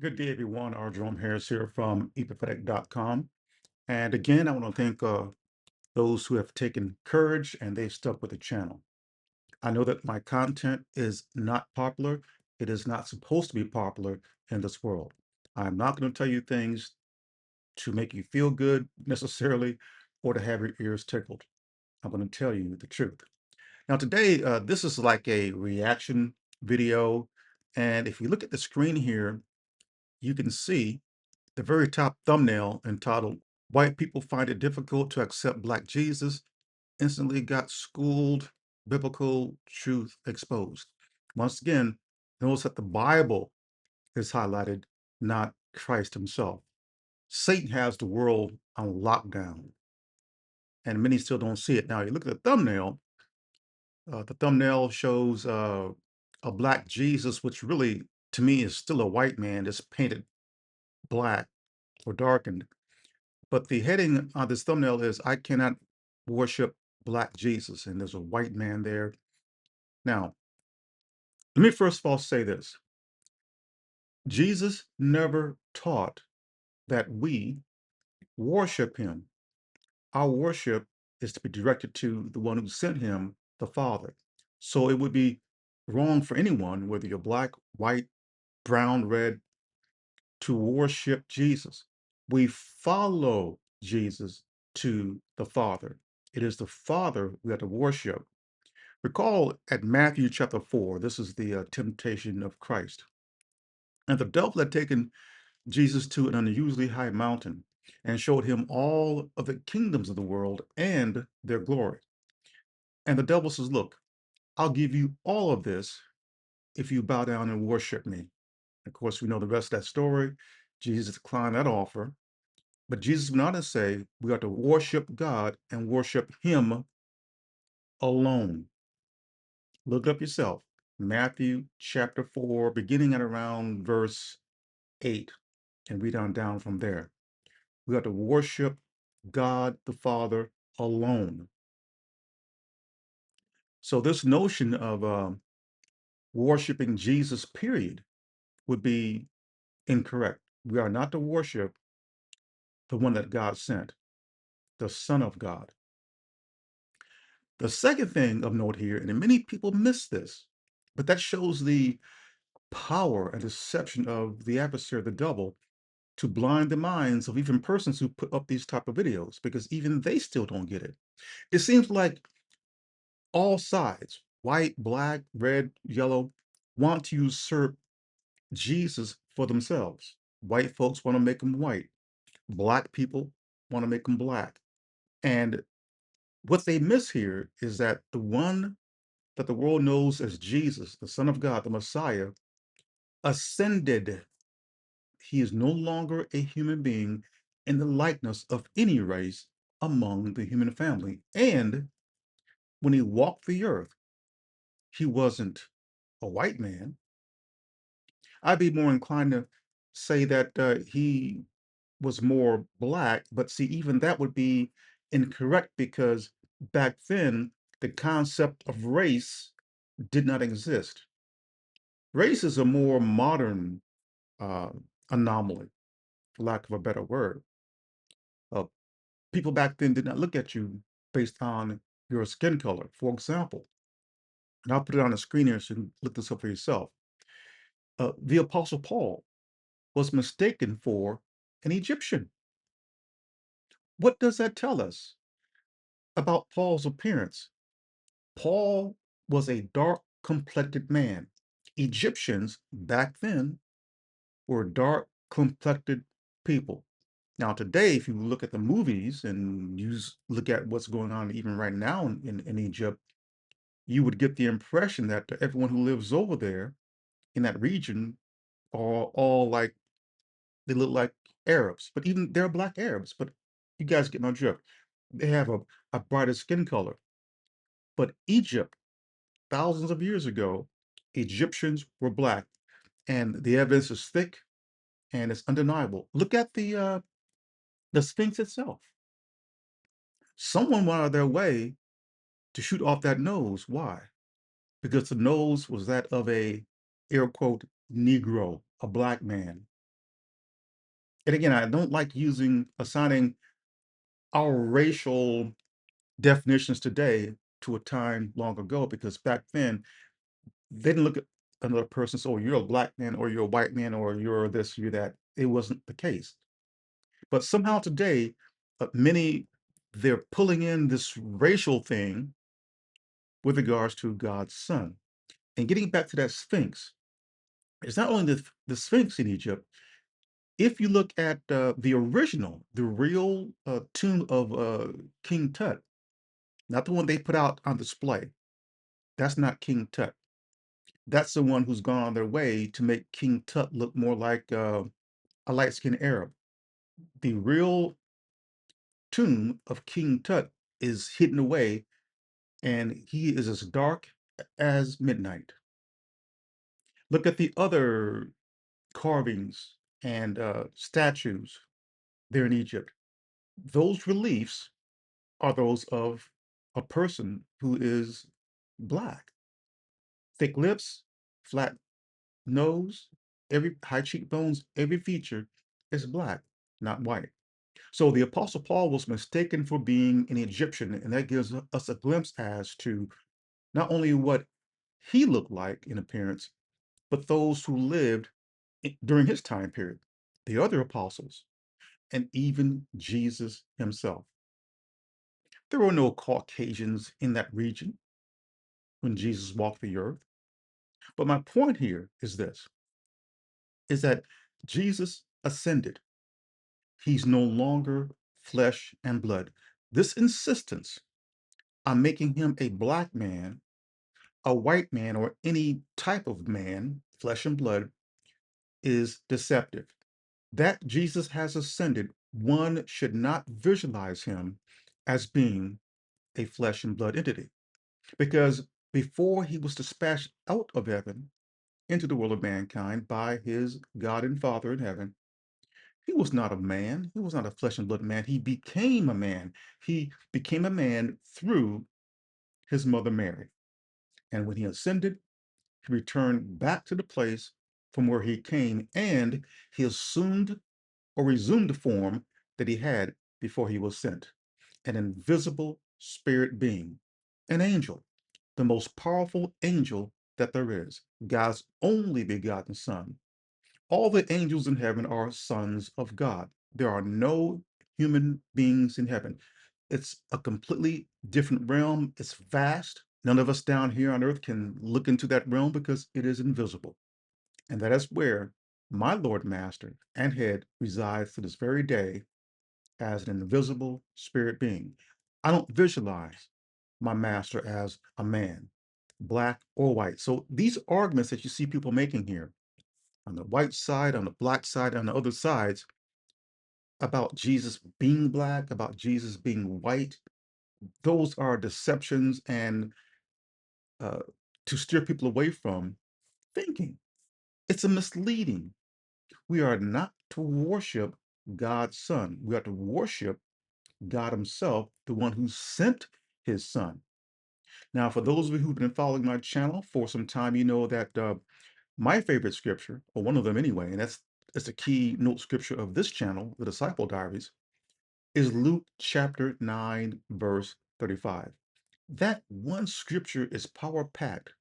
Good day, everyone. Our Jerome Harris here from eprophetic.com. And again, I want to thank those who have taken courage and they've stuck with the channel. I know that my content is not popular. It is not supposed to be popular in this world. I'm not going to tell you things to make you feel good necessarily or to have your ears tickled. I'm going to tell you the truth. Now, today, this is like a reaction video. And if you look at the screen here, you can see the very top thumbnail entitled "White People Find It Difficult to Accept Black Jesus Instantly Got Schooled, Biblical Truth Exposed." Once again, notice that the Bible is highlighted, not Christ himself. Satan has the world on lockdown, and many still don't see it. Now, you look at the thumbnail shows a black Jesus, which really, to me, is still a white man just painted black or darkened. But the heading on this thumbnail is "I cannot worship Black Jesus," and there's a white man there. Now, let me first of all say this. Jesus never taught that we worship him. Our worship is to be directed to the one who sent him, the Father. So it would be wrong for anyone, whether you're black, white, brown, red, to worship Jesus. We follow Jesus to the Father. It is the Father we have to worship. Recall at Matthew chapter 4, this is the temptation of Christ. And the devil had taken Jesus to an unusually high mountain and showed him all of the kingdoms of the world and their glory. And the devil says, "Look, I'll give you all of this if you bow down and worship me." Of course, we know the rest of that story. Jesus declined that offer. But Jesus went on to say we are to worship God and worship him alone. Look it up yourself. Matthew chapter 4, beginning at around verse 8, and read on down from there. We are to worship God the Father alone. So this notion of worshiping Jesus, period, would be incorrect. We are not to worship the one that God sent, the Son of God. The second thing of note here, and many people miss this, but that shows the power and deception of the adversary, the devil, to blind the minds of even persons who put up these type of videos, because even they still don't get it. It seems like all sides, white, black, red, yellow, want to usurp Jesus for themselves. White folks want to make him white. Black people want to make him black. And what they miss here is that the one that the world knows as Jesus, the Son of God, the Messiah, ascended. He is no longer a human being in the likeness of any race among the human family. And when he walked the earth, he wasn't a white man. I'd be more inclined to say that he was more black, but see, even that would be incorrect because back then the concept of race did not exist. Race is a more modern uh, anomaly, for lack of a better word. Uh, People back then did not look at you based on your skin color. For example, and I'll put it on the screen here so you can look this up for yourself. The Apostle Paul was mistaken for an Egyptian. What does that tell us about Paul's appearance? Paul was a dark complected man. Egyptians back then were dark complected people. Now, today, if you look at the movies and look at what's going on even right now in Egypt, you would get the impression that everyone who lives over there in that region are all like, they look like Arabs, but even they're black Arabs. But you guys get my drift. They have a brighter skin color. But Egypt, thousands of years ago, Egyptians were black. And the evidence is thick and it's undeniable. Look at the Sphinx itself. Someone went out of their way to shoot off that nose. Why? Because the nose was that of a, air quote, Negro, a black man. And again, I don't like assigning our racial definitions today to a time long ago, because back then they didn't look at another person, so, "Oh, you're a black man, or you're a white man, or you're this, you're that." It wasn't the case. But somehow today, many, they're pulling in this racial thing with regards to God's son. And getting back to that Sphinx, it's not only the Sphinx in Egypt. If you look at the original, the real tomb of King Tut, not the one they put out on display, that's not King Tut. That's the one who's gone on their way to make King Tut look more like a light-skinned Arab. The real tomb of King Tut is hidden away, and he is as dark as midnight. Look at the other carvings and statues there in Egypt. Those reliefs are those of a person who is black. Thick lips, flat nose, every high cheekbones, every feature is black, not white. So the Apostle Paul was mistaken for being an Egyptian, and that gives us a glimpse as to not only what he looked like in appearance, but those who lived during his time period, the other apostles, and even Jesus himself. There were no Caucasians in that region when Jesus walked the earth. But my point here is this, is that Jesus ascended. He's no longer flesh and blood. This insistence on making him a black man, a white man, or any type of man, flesh and blood, is deceptive. That Jesus has ascended, one should not visualize him as being a flesh and blood entity. Because before he was dispatched out of heaven into the world of mankind by his God and Father in heaven, he was not a man. He was not a flesh and blood man. He became a man. He became a man through his mother Mary. And when he ascended, he returned back to the place from where he came, and he assumed or resumed the form that he had before he was sent, an invisible spirit being, an angel, the most powerful angel that there is, God's only begotten Son. All the angels in heaven are sons of God. There are no human beings in heaven. It's a completely different realm. It's vast. None of us down here on earth can look into that realm because it is invisible. And that is where my Lord, Master, and Head resides to this very day as an invisible spirit being. I don't visualize my master as a man, black or white. So these arguments that you see people making here on the white side, on the black side, on the other sides, about Jesus being black, about Jesus being white, those are deceptions and uh, to steer people away from thinking. It's a misleading. We are not to worship God's Son. We are to worship God Himself, the one who sent His Son. Now, for those of you who've been following my channel for some time, you know that my favorite scripture, or one of them anyway, and that's the keynote scripture of this channel, the Disciple Diaries, is Luke chapter 9, verse 35. That one scripture is power packed.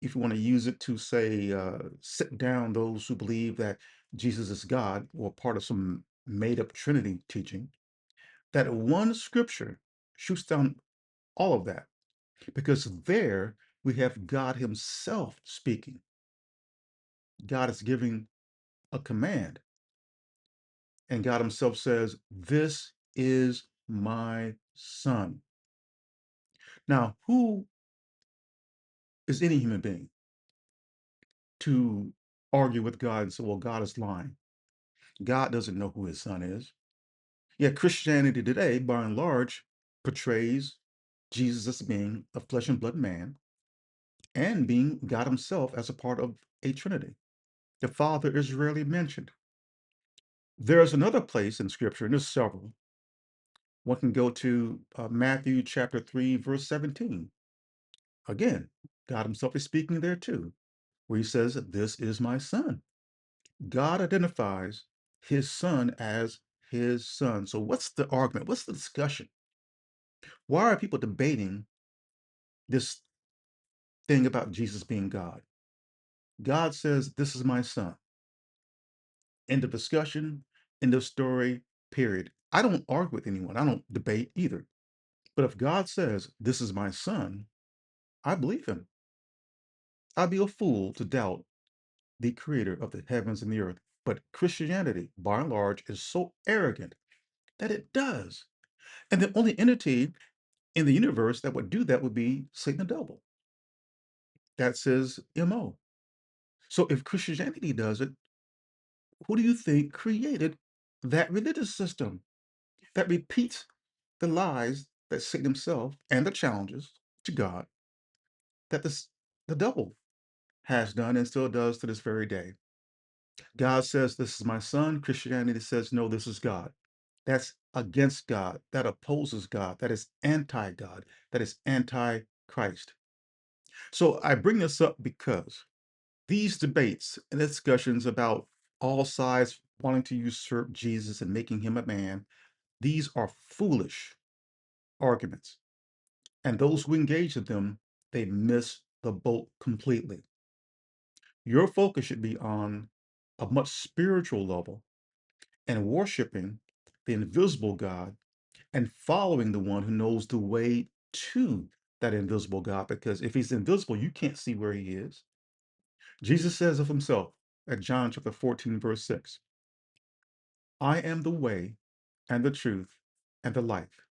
If you want to use it to say, sit down those who believe that Jesus is God or part of some made up Trinity teaching, that one scripture shoots down all of that, because there we have God Himself speaking. God is giving a command, and God Himself says, "This is my Son." Now, who is any human being to argue with God and say, well, God is lying? God doesn't know who His Son is. Yet Christianity today, by and large, portrays Jesus as being a flesh and blood man and being God Himself as a part of a Trinity. The Father is rarely mentioned. There's another place in Scripture, and there's several. One can go to Matthew chapter 3, verse 17. Again, God Himself is speaking there too, where He says, "This is my Son." God identifies his son as his son. So what's the argument? What's the discussion? Why are people debating this thing about Jesus being God? God says, "This is my son." End of discussion, end of story, period. I don't argue with anyone. I don't debate either. But if God says, "This is my son," I believe him. I'd be a fool to doubt the creator of the heavens and the earth. But Christianity, by and large, is so arrogant that it does. And the only entity in the universe that would do that would be Satan the devil. That's his MO. So if Christianity does it, who do you think created that religious system that repeats the lies that Satan himself and the challenges to God that the devil has done and still does to this very day? God says, "This is my son." Christianity says, "No, this is God." That's against God. That opposes God. That is anti God. That is anti Christ. So I bring this up because these debates and discussions about all sides wanting to usurp Jesus and making him a man, these are foolish arguments. And those who engage in them, they miss the boat completely. Your focus should be on a much spiritual level and worshiping the invisible God and following the one who knows the way to that invisible God. Because if he's invisible, you can't see where he is. Jesus says of himself at John chapter 14, verse 6, "I am the way and the truth and the life,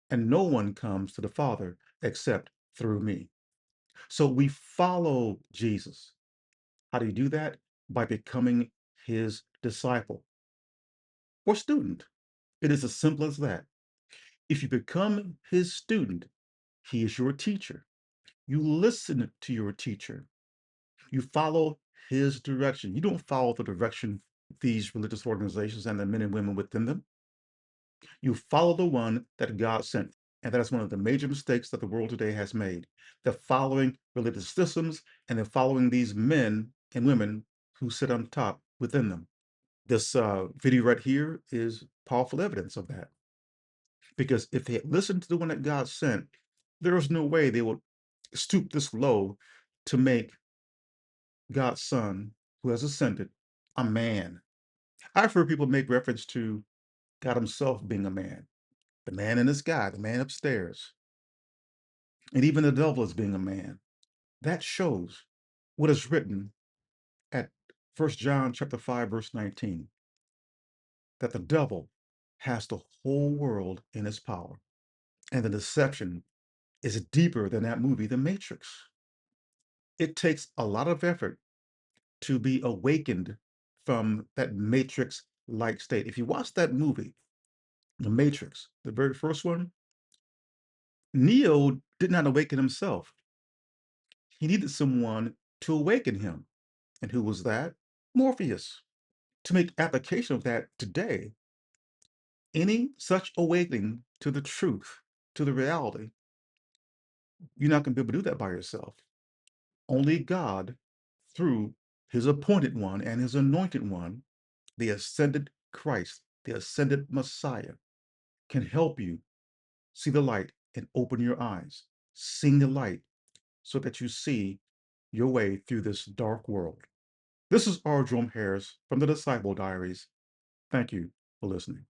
and no one comes to the Father except through me." So we follow Jesus. How do you do that? By becoming his disciple or student. It is as simple as that. If you become his student, he is your teacher. You listen to your teacher. You follow his direction. You don't follow the direction of these religious organizations and the men and women within them. You follow the one that God sent. And that is one of the major mistakes that the world today has made. They're following religious systems and they're following these men and women who sit on top within them. This video right here is powerful evidence of that. Because if they had listened to the one that God sent, there is no way they would stoop this low to make God's son, who has ascended, a man. I've heard people make reference to God himself being a man, the man in the sky, the man upstairs, and even the devil as being a man. That shows what is written at 1 John chapter 5, verse 19, that the devil has the whole world in his power. And the deception is deeper than that movie, The Matrix. It takes a lot of effort to be awakened from that Matrix-like state. If you watch that movie, The Matrix, the very first one, Neo did not awaken himself. He needed someone to awaken him. And who was that? Morpheus. To make application of that today, any such awakening to the truth, to the reality, you're not going to be able to do that by yourself. Only God, through his appointed one and his anointed one, the ascended Christ, the ascended Messiah, can help you see the light and open your eyes, seeing the light so that you see your way through this dark world. This is R. Jerome Harris from the Disciple Diaries. Thank you for listening.